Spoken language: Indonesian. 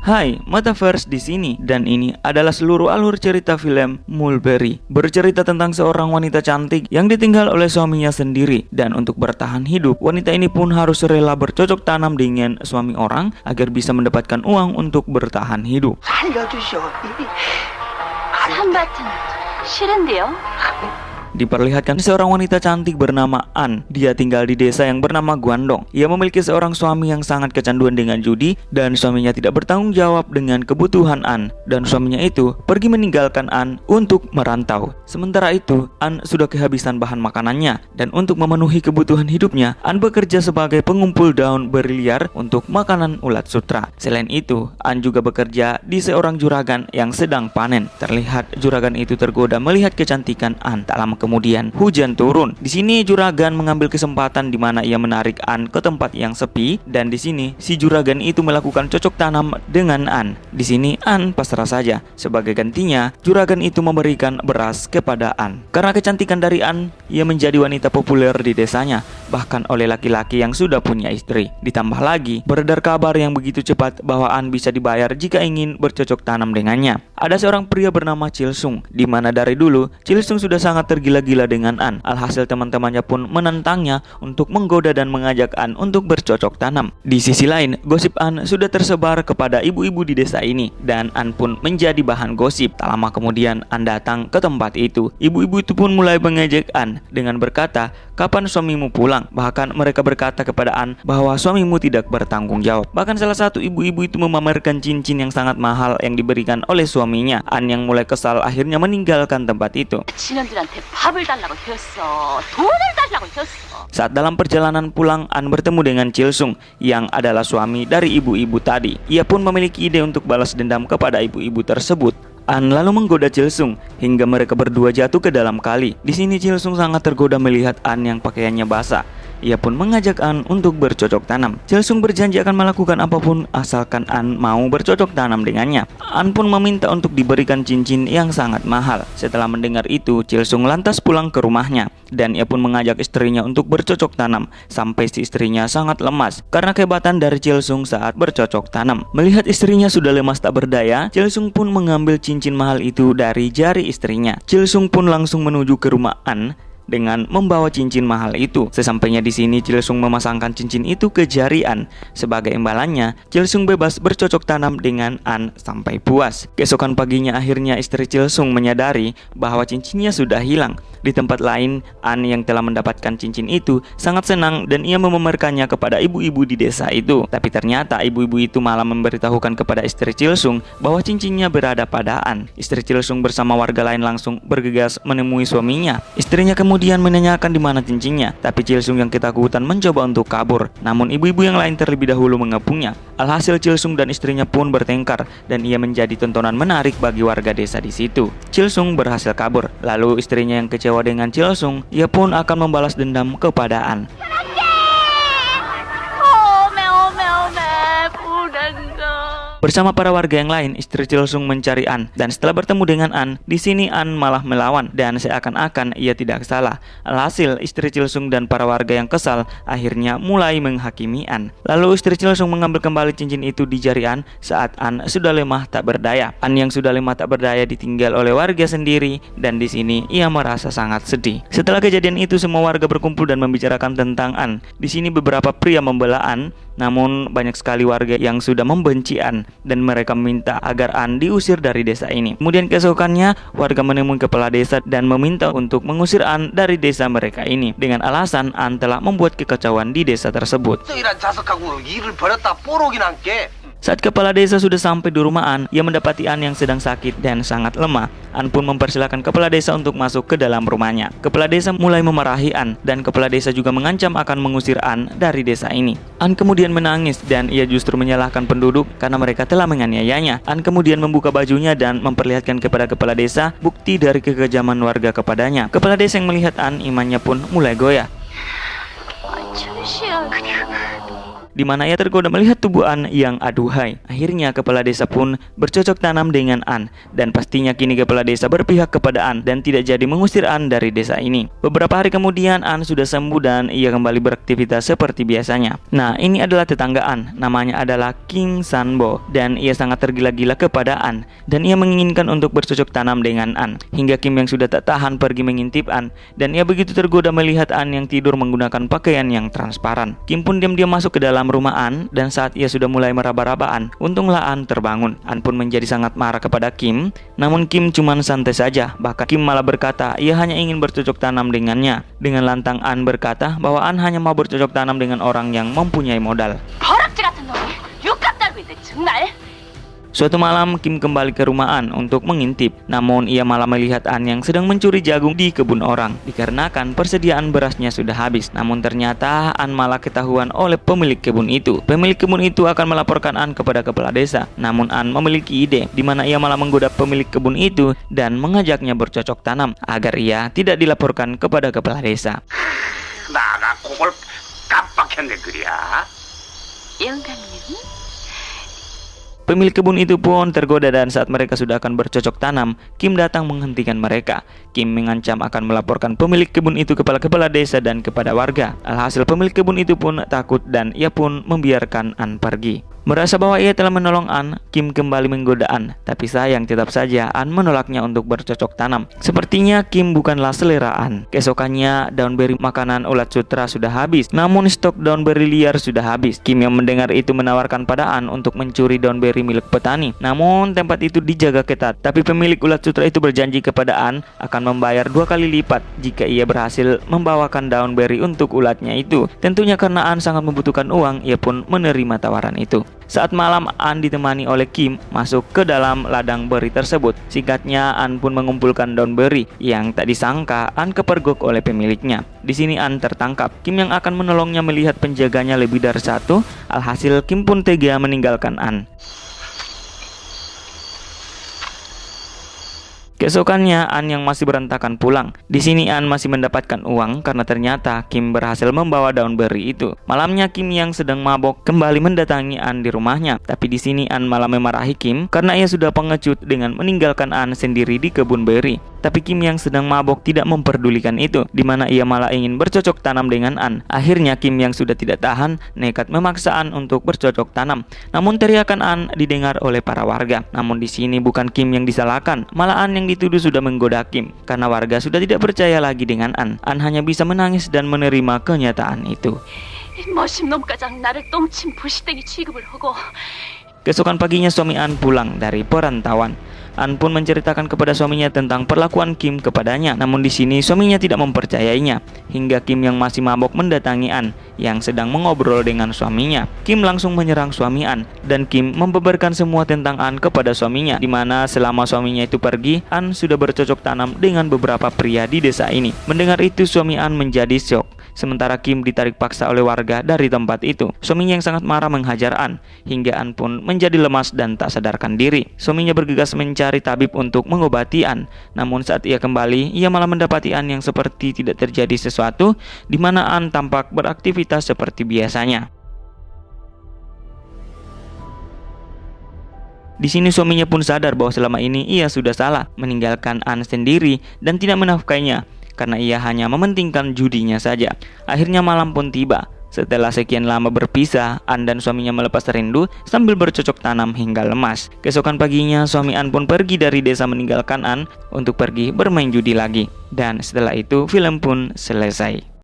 Hai, Metaverse di sini dan ini adalah seluruh alur cerita film Mulberry. Bercerita tentang seorang wanita cantik yang ditinggal oleh suaminya sendiri dan untuk bertahan hidup, wanita ini pun harus rela bercocok tanam dengan suami orang agar bisa mendapatkan uang untuk bertahan hidup. 살려주시오. 산밭은 싫은데요? Diperlihatkan seorang wanita cantik bernama An. Dia tinggal di desa yang bernama Guandong. Ia memiliki seorang suami yang sangat kecanduan dengan judi dan suaminya tidak bertanggung jawab dengan kebutuhan An. Dan suaminya itu pergi meninggalkan An untuk merantau. Sementara itu, An sudah kehabisan bahan makanannya dan untuk memenuhi kebutuhan hidupnya, An bekerja sebagai pengumpul daun berliar untuk makanan ulat sutra. Selain itu, An juga bekerja di seorang juragan yang sedang panen. Terlihat juragan itu tergoda melihat kecantikan An. Tak lama kemudian hujan turun. Di sini juragan mengambil kesempatan di mana ia menarik An ke tempat yang sepi dan di sini si juragan itu melakukan cocok tanam dengan An. Di sini An pasrah saja. Sebagai gantinya, juragan itu memberikan beras kepada An. Karena kecantikan dari An, ia menjadi wanita populer di desanya, bahkan oleh laki-laki yang sudah punya istri. Ditambah lagi, beredar kabar yang begitu cepat bahwa An bisa dibayar jika ingin bercocok tanam dengannya. Ada seorang pria bernama Chilsung, di mana dari dulu Chilsung sudah sangat tergila-gila dengan An. Alhasil teman-temannya pun menentangnya untuk menggoda dan mengajak An untuk bercocok tanam. Di sisi lain, gosip An sudah tersebar kepada ibu-ibu di desa ini dan An pun menjadi bahan gosip. Tak lama kemudian An datang ke tempat itu. Ibu-ibu itu pun mulai mengejek An dengan berkata, "Kapan suamimu pulang?" Bahkan mereka berkata kepada An bahwa suamimu tidak bertanggung jawab. Bahkan salah satu ibu-ibu itu memamerkan cincin yang sangat mahal yang diberikan oleh suaminya. An yang mulai kesal akhirnya meninggalkan tempat itu. 친언들한테 밥을 달라고 했어. 돈을 달라고 했어. Saat dalam perjalanan pulang, An bertemu dengan Chilsung yang adalah suami dari ibu-ibu tadi. Ia pun memiliki ide untuk balas dendam kepada ibu-ibu tersebut. An lalu menggoda Chilsung hingga mereka berdua jatuh ke dalam kali. Di sini Chilsung sangat tergoda melihat An yang pakaiannya basah. Ia pun mengajak An untuk bercocok tanam. Chilsung berjanji akan melakukan apapun asalkan An mau bercocok tanam dengannya. An pun meminta untuk diberikan cincin yang sangat mahal. Setelah mendengar itu, Chilsung lantas pulang ke rumahnya dan ia pun mengajak istrinya untuk bercocok tanam sampai si istrinya sangat lemas karena kehebatan dari Chilsung saat bercocok tanam. Melihat istrinya sudah lemas tak berdaya, Chilsung pun mengambil cincin mahal itu dari jari istrinya. Chilsung pun langsung menuju ke rumah An dengan membawa cincin mahal itu. Sesampainya di sini, Chilsung memasangkan cincin itu ke jari An. Sebagai imbalannya, Chilsung bebas bercocok tanam dengan An sampai puas. Keesokan paginya akhirnya istri Chilsung menyadari bahwa cincinnya sudah hilang. Di tempat lain, An yang telah mendapatkan cincin itu sangat senang dan ia memamerkannya kepada ibu-ibu di desa itu. Tapi ternyata ibu-ibu itu malah memberitahukan kepada istri Chilsung bahwa cincinnya berada pada An. Istri Chilsung bersama warga lain langsung bergegas menemui suaminya. Istrinya kemudian menanyakan di mana cincinnya, tapi Chilsung yang ketakutan mencoba untuk kabur. Namun ibu-ibu yang lain terlebih dahulu mengepungnya. Alhasil Chilsung dan istrinya pun bertengkar dan ia menjadi tontonan menarik bagi warga desa di situ. Chilsung berhasil kabur, lalu istrinya yang kecewa dengan Chilsung, ia pun akan membalas dendam kepada An. Bersama para warga yang lain, istri Chilsung mencari An dan setelah bertemu dengan An, di sini An malah melawan dan seakan-akan ia tidak salah. Alhasil istri Chilsung dan para warga yang kesal akhirnya mulai menghakimi An. Lalu istri Chilsung mengambil kembali cincin itu di jari An saat An sudah lemah tak berdaya. An yang sudah lemah tak berdaya ditinggal oleh warga sendiri dan di sini ia merasa sangat sedih. Setelah kejadian itu, semua warga berkumpul dan membicarakan tentang An. Di sini beberapa pria membela An, namun banyak sekali warga yang sudah membenci An dan mereka meminta agar An diusir dari desa ini. Kemudian keesokannya, warga menemui kepala desa dan meminta untuk mengusir An dari desa mereka ini dengan alasan An telah membuat kekacauan di desa tersebut. Saat kepala desa sudah sampai di rumah An, ia mendapati An yang sedang sakit dan sangat lemah. An pun mempersilahkan kepala desa untuk masuk ke dalam rumahnya. Kepala desa mulai memarahi An dan kepala desa juga mengancam akan mengusir An dari desa ini. An kemudian menangis dan ia justru menyalahkan penduduk karena mereka telah menganiayanya. An kemudian membuka bajunya dan memperlihatkan kepada kepala desa bukti dari kekejaman warga kepadanya. Kepala desa yang melihat An, imannya pun mulai goyah. di mana ia tergoda melihat tubuh An yang aduhai. Akhirnya kepala desa pun bercocok tanam dengan An, dan pastinya kini kepala desa berpihak kepada An dan tidak jadi mengusir An dari desa ini. Beberapa hari kemudian An sudah sembuh dan ia kembali beraktivitas seperti biasanya. Nah, ini adalah tetangga An, namanya adalah Kim Sanbo, dan ia sangat tergila-gila kepada An dan ia menginginkan untuk bercocok tanam dengan An. Hingga Kim yang sudah tak tahan pergi mengintip An, dan ia begitu tergoda melihat An yang tidur menggunakan pakaian yang transparan. Kim pun diam-diam masuk ke dalam rumah An, dan saat ia sudah mulai meraba-raba An, untunglah An terbangun. An pun menjadi sangat marah kepada Kim, namun Kim cuma santai saja. Bahkan Kim malah berkata ia hanya ingin bercocok tanam dengannya. Dengan lantang An berkata bahwa An hanya mau bercocok tanam dengan orang yang mempunyai modal. 버럭지 같은 놈이 육갑 달고 있네 정말. Suatu malam Kim kembali ke rumah An untuk mengintip, namun ia malah melihat An yang sedang mencuri jagung di kebun orang, dikarenakan persediaan berasnya sudah habis. Namun ternyata An malah ketahuan oleh pemilik kebun itu. Pemilik kebun itu akan melaporkan An kepada kepala desa. Namun An memiliki ide, di mana ia malah menggoda pemilik kebun itu dan mengajaknya bercocok tanam agar ia tidak dilaporkan kepada kepala desa. 나가 그걸 깜빡했네 그랴. 영감님. Pemilik kebun itu pun tergoda dan saat mereka sudah akan bercocok tanam, Kim datang menghentikan mereka. Kim mengancam akan melaporkan pemilik kebun itu kepada kepala desa dan kepada warga. Alhasil pemilik kebun itu pun takut dan ia pun membiarkan An pergi. Merasa bahwa ia telah menolong An, Kim kembali menggoda An, tapi sayang tetap saja An menolaknya untuk bercocok tanam. Sepertinya Kim bukanlah selera An. Keesokannya daun beri makanan ulat sutra sudah habis, namun stok daun beri liar sudah habis. Kim yang mendengar itu menawarkan pada An untuk mencuri daun beri milik petani. Namun tempat itu dijaga ketat, tapi pemilik ulat sutra itu berjanji kepada An akan membayar 2 kali lipat jika ia berhasil membawakan daun beri untuk ulatnya itu. Tentunya karena An sangat membutuhkan uang, ia pun menerima tawaran itu. Saat malam An ditemani oleh Kim masuk ke dalam ladang beri tersebut. Singkatnya An pun mengumpulkan daun beri yang tak disangka An kepergok oleh pemiliknya. Di sini An tertangkap. Kim yang akan menolongnya melihat penjaganya lebih dari satu. Alhasil Kim pun tega meninggalkan An. Keesokannya An yang masih berantakan pulang. Di sini An masih mendapatkan uang karena ternyata Kim berhasil membawa daun beri itu. Malamnya Kim yang sedang mabok kembali mendatangi An di rumahnya. Tapi di sini An malah memarahi Kim karena ia sudah pengecut dengan meninggalkan An sendiri di kebun beri. Tapi Kim yang sedang mabok tidak memperdulikan itu, di mana ia malah ingin bercocok tanam dengan An. Akhirnya Kim yang sudah tidak tahan nekat memaksa An untuk bercocok tanam. Namun teriakan An didengar oleh para warga. Namun di sini bukan Kim yang disalahkan, malah An yang dituduh sudah menggoda Kim karena warga sudah tidak percaya lagi dengan An. An hanya bisa menangis dan menerima kenyataan itu. 멋진 놈가장 나를 똥친 부시대기 취급을 하고. Keesokan paginya suami An pulang dari perantauan. An pun menceritakan kepada suaminya tentang perlakuan Kim kepadanya. Namun di sini suaminya tidak mempercayainya. Hingga Kim yang masih mabok mendatangi An yang sedang mengobrol dengan suaminya. Kim langsung menyerang suami An dan Kim membeberkan semua tentang An kepada suaminya, di mana selama suaminya itu pergi, An sudah bercocok tanam dengan beberapa pria di desa ini. Mendengar itu suami An menjadi syok. Sementara Kim ditarik paksa oleh warga dari tempat itu. Suaminya yang sangat marah menghajar An, hingga An pun menjadi lemas dan tak sadarkan diri. Suaminya bergegas mencari tabib untuk mengobati An. Namun saat ia kembali, ia malah mendapati An yang seperti tidak terjadi sesuatu, di mana An tampak beraktivitas seperti biasanya. Di sini suaminya pun sadar bahwa selama ini ia sudah salah meninggalkan An sendiri dan tidak menafkainya, karena ia hanya mementingkan judinya saja. Akhirnya malam pun tiba. Setelah sekian lama berpisah, An dan suaminya melepas rindu sambil bercocok tanam hingga lemas. Keesokan paginya, suami An pun pergi dari desa meninggalkan An untuk pergi bermain judi lagi. Dan setelah itu, film pun selesai.